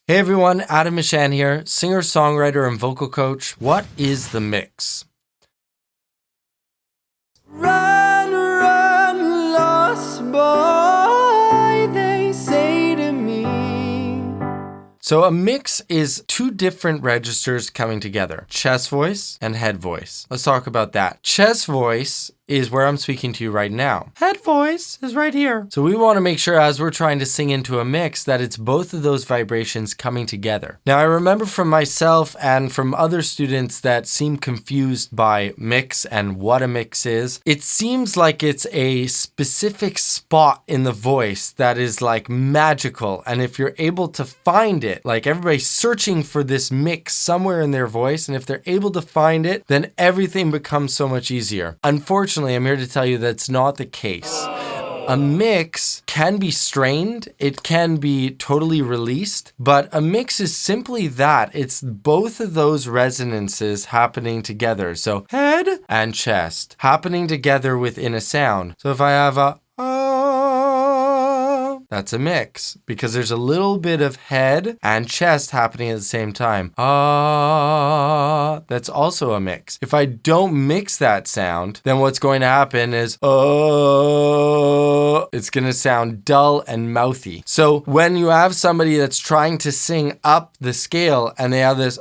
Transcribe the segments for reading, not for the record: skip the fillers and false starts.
Hey everyone, Mishan here, singer, songwriter, and vocal coach. What is the mix? Run, run, lost boy, they say to me. So a mix is two different registers coming together, chest voice and head voice. Let's talk about that. Chest voice is where I'm speaking to you right now. Head voice is right here. So we want to make sure as we're trying to sing into a mix that it's both of those vibrations coming together. Now I remember from myself and from other students that seem confused by mix and what a mix is. It seems like it's a specific spot in the voice that is like magical. And if you're able to find it, like everybody's searching for this mix somewhere in their voice, and if they're able to find it, then everything becomes so much easier. Unfortunately, I'm here to tell you that's not the case. A mix can be strained, it can be totally released, but a mix is simply that. It's both of those resonances happening together. So head and chest happening together within a sound. So if I have a that's a mix because there's a little bit of head and chest happening at the same time. That's also a mix. If I don't mix that sound, then what's going to happen is it's going to sound dull and mouthy. So when you have somebody that's trying to sing up the scale and they have this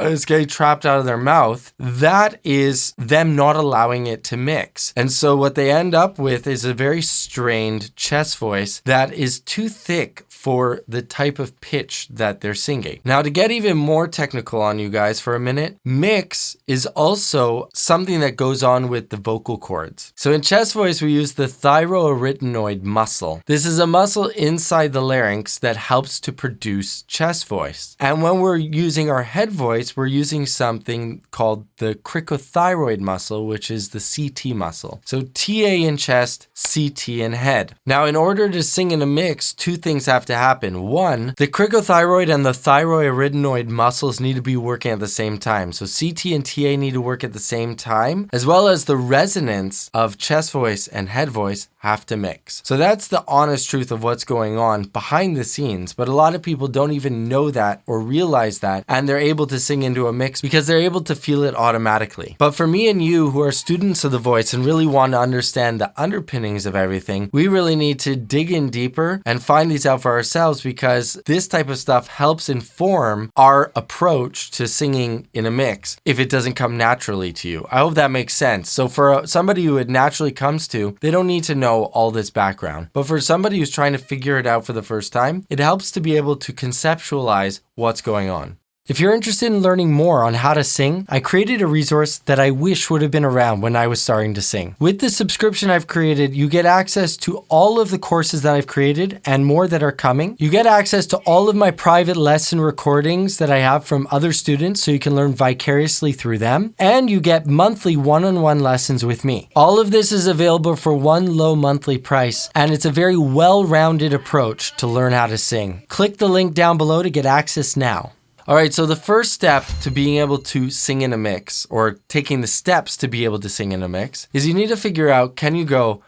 it's getting trapped out of their mouth, that is them not allowing it to mix. And so what they end up with is a very strained chest voice that is too thick for the type of pitch that they're singing. Now, to get even more technical on you guys for a minute, mix is also something that goes on with the vocal cords. So in chest voice, we use the thyroarytenoid muscle. This is a muscle inside the larynx that helps to produce chest voice. And when we're using our head voice, we're using something called the cricothyroid muscle, which is the CT muscle. So TA in chest, CT in head. Now, in order to sing in a mix, two things have to happen. One, the cricothyroid and the thyroarytenoid muscles need to be working at the same time. So CT and TA need to work at the same time, as well as the resonance of chest voice and head voice have to mix. So that's the honest truth of what's going on behind the scenes. But a lot of people don't even know that or realize that, and they're able to sing into a mix because they're able to feel it automatically. But for me and you who are students of the voice and really want to understand the underpinnings of everything, we really need to dig in deeper and find these out for ourselves, because this type of stuff helps inform our approach to singing in a mix if it doesn't come naturally to you. I hope that makes sense. So for somebody who it naturally comes to, they don't need to know all this background. But for somebody who's trying to figure it out for the first time, it helps to be able to conceptualize what's going on. If you're interested in learning more on how to sing, I created a resource that I wish would have been around when I was starting to sing. With the subscription I've created, you get access to all of the courses that I've created and more that are coming. You get access to all of my private lesson recordings that I have from other students so you can learn vicariously through them. And you get monthly one-on-one lessons with me. All of this is available for one low monthly price, and it's a very well-rounded approach to learn how to sing. Click the link down below to get access now. All right, so the first step to being able to sing in a mix, or taking the steps to be able to sing in a mix, is you need to figure out, can you go,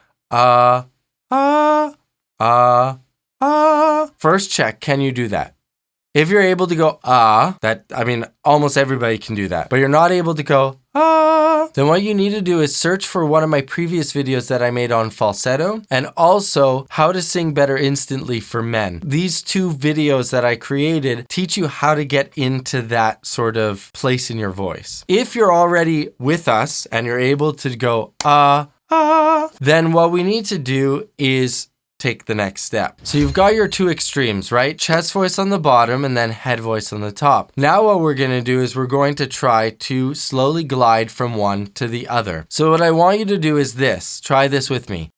First check, can you do that? If you're able to go, almost everybody can do that, but you're not able to go, then what you need to do is search for one of my previous videos that I made on falsetto, and also how to sing better instantly for men. These two videos that I created teach you how to get into that sort of place in your voice. If you're already with us and you're able to go, then what we need to do is take the next step. So you've got your two extremes, right? Chest voice on the bottom and then head voice on the top. Now what we're going to do is we're going to try to slowly glide from one to the other. So what I want you to do is this. Try this with me.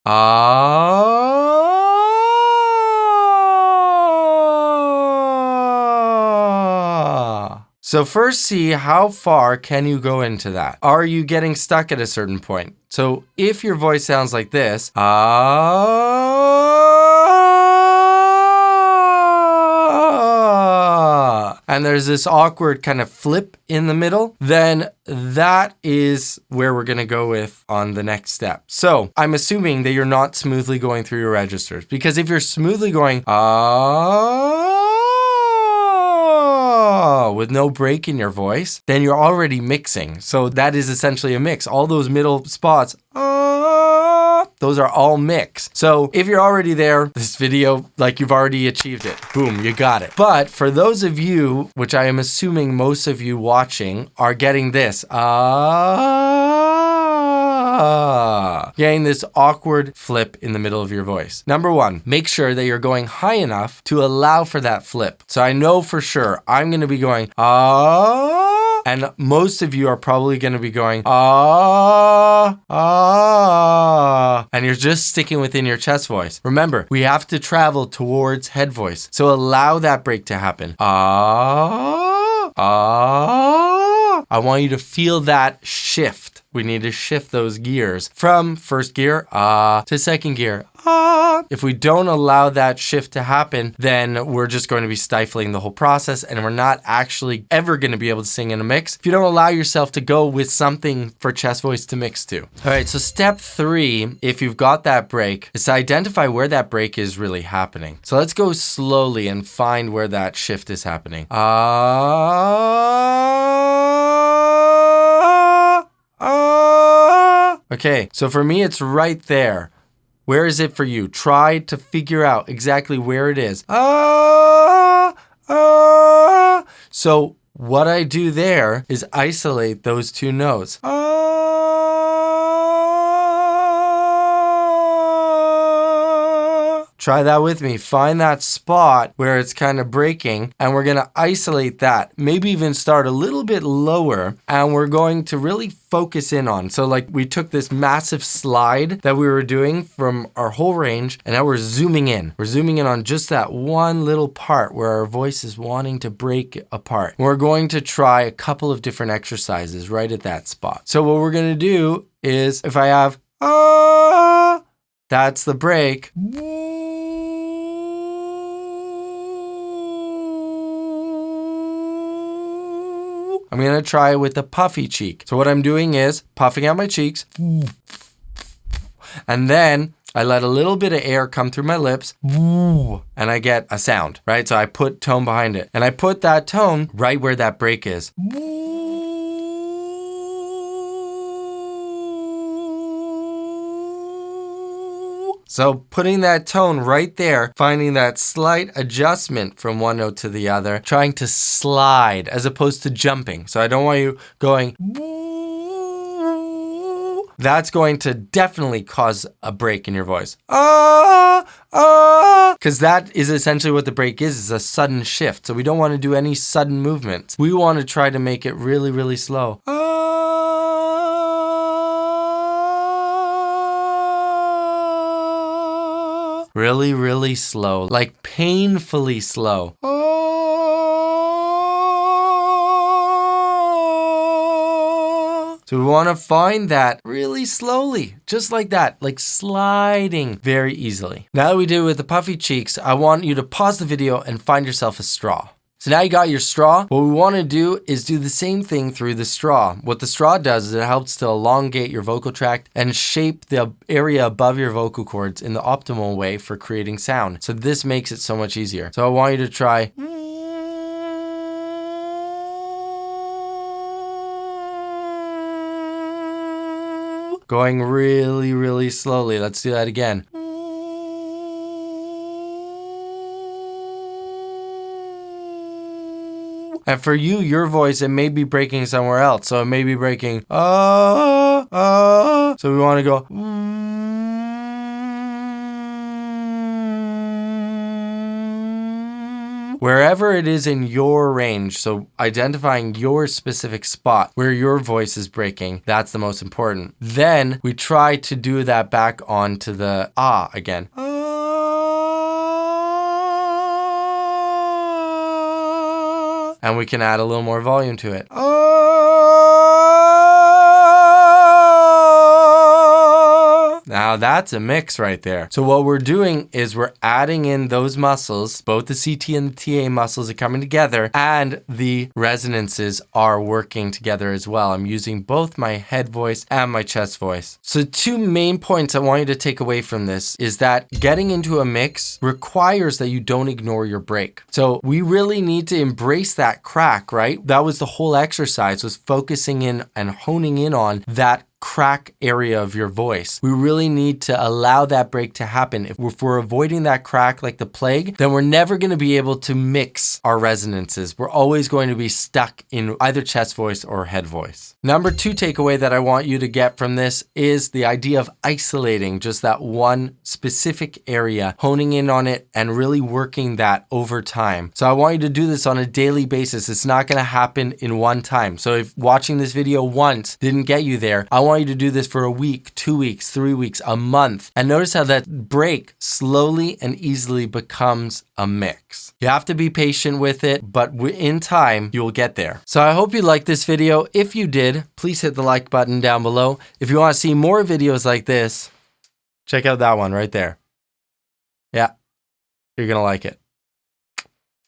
So first, see how far can you go into that? Are you getting stuck at a certain point? So if your voice sounds like this, and there's this awkward kind of flip in the middle, then that is where we're going to go with on the next step. So I'm assuming that you're not smoothly going through your registers, because if you're smoothly going, with no break in your voice, then you're already mixing. So that is essentially a mix. All those middle spots, those are all mix. So if you're already there, this video, like, you've already achieved it. Boom, you got it. But for those of you, which I am assuming most of you watching are getting this, getting this awkward flip in the middle of your voice. Number one, make sure that you're going high enough to allow for that flip. So I know for sure I'm going to be going, and most of you are probably going to be going, and you're just sticking within your chest voice. Remember, we have to travel towards head voice. So allow that break to happen. I want you to feel that shift. We need to shift those gears from first gear, to second gear, If we don't allow that shift to happen, then we're just going to be stifling the whole process, and we're not actually ever going to be able to sing in a mix if you don't allow yourself to go with something for chest voice to mix to. All right, so step 3, if you've got that break, is to identify where that break is really happening. So let's go slowly and find where that shift is happening. Okay, so for me, it's right there. Where is it for you? Try to figure out exactly where it is. So what I do there is isolate those two notes. Try that with me. Find that spot where it's kind of breaking, and we're going to isolate that. Maybe even start a little bit lower, and we're going to really focus in on. So like we took this massive slide that we were doing from our whole range, and now we're zooming in. We're zooming in on just that one little part where our voice is wanting to break apart. We're going to try a couple of different exercises right at that spot. So what we're going to do is, if I have that's the break. I'm going to try it with the puffy cheek. So what I'm doing is puffing out my cheeks, and then I let a little bit of air come through my lips, and I get a sound, right? So I put tone behind it, and I put that tone right where that break is. So putting that tone right there, finding that slight adjustment from one note to the other, trying to slide as opposed to jumping. So I don't want you going, that's going to definitely cause a break in your voice. Because that is essentially what the break is a sudden shift. So we don't want to do any sudden movements. We want to try to make it really, really slow. Really, really slow, like painfully slow. So we want to find that really slowly, just like that, like sliding very easily. Now that we did it with the puffy cheeks, I want you to pause the video and find yourself a straw. So now you got your straw. What we want to do is do the same thing through the straw. What the straw does is it helps to elongate your vocal tract and shape the area above your vocal cords in the optimal way for creating sound. So this makes it so much easier. So I want you to try. Going really, really slowly. Let's do that again. And for you, your voice, it may be breaking somewhere else. So it may be breaking, So we want to go, wherever it is in your range. So identifying your specific spot where your voice is breaking, that's the most important. Then we try to do that back onto the again. And we can add a little more volume to it. Now that's a mix right there. So what we're doing is we're adding in those muscles, both the CT and the TA muscles are coming together, and the resonances are working together as well. I'm using both my head voice and my chest voice. So 2 main points I want you to take away from this is that getting into a mix requires that you don't ignore your break. So we really need to embrace that crack, right? That was the whole exercise, was focusing in and honing in on that crack area of your voice. We really need to allow that break to happen. If we're avoiding that crack like the plague, then we're never going to be able to mix our resonances. We're always going to be stuck in either chest voice or head voice. Number 2 takeaway that I want you to get from this is the idea of isolating just that one specific area, honing in on it and really working that over time. So I want you to do this on a daily basis. It's not going to happen in one time. So if watching this video once didn't get you there, I want you to do this for a week, 2 weeks, 3 weeks, a month. And notice how that break slowly and easily becomes a mix. You have to be patient with it, but in time, you will get there. So I hope you liked this video. If you did, please hit the like button down below. If you want to see more videos like this, check out that one right there. Yeah, you're going to like it.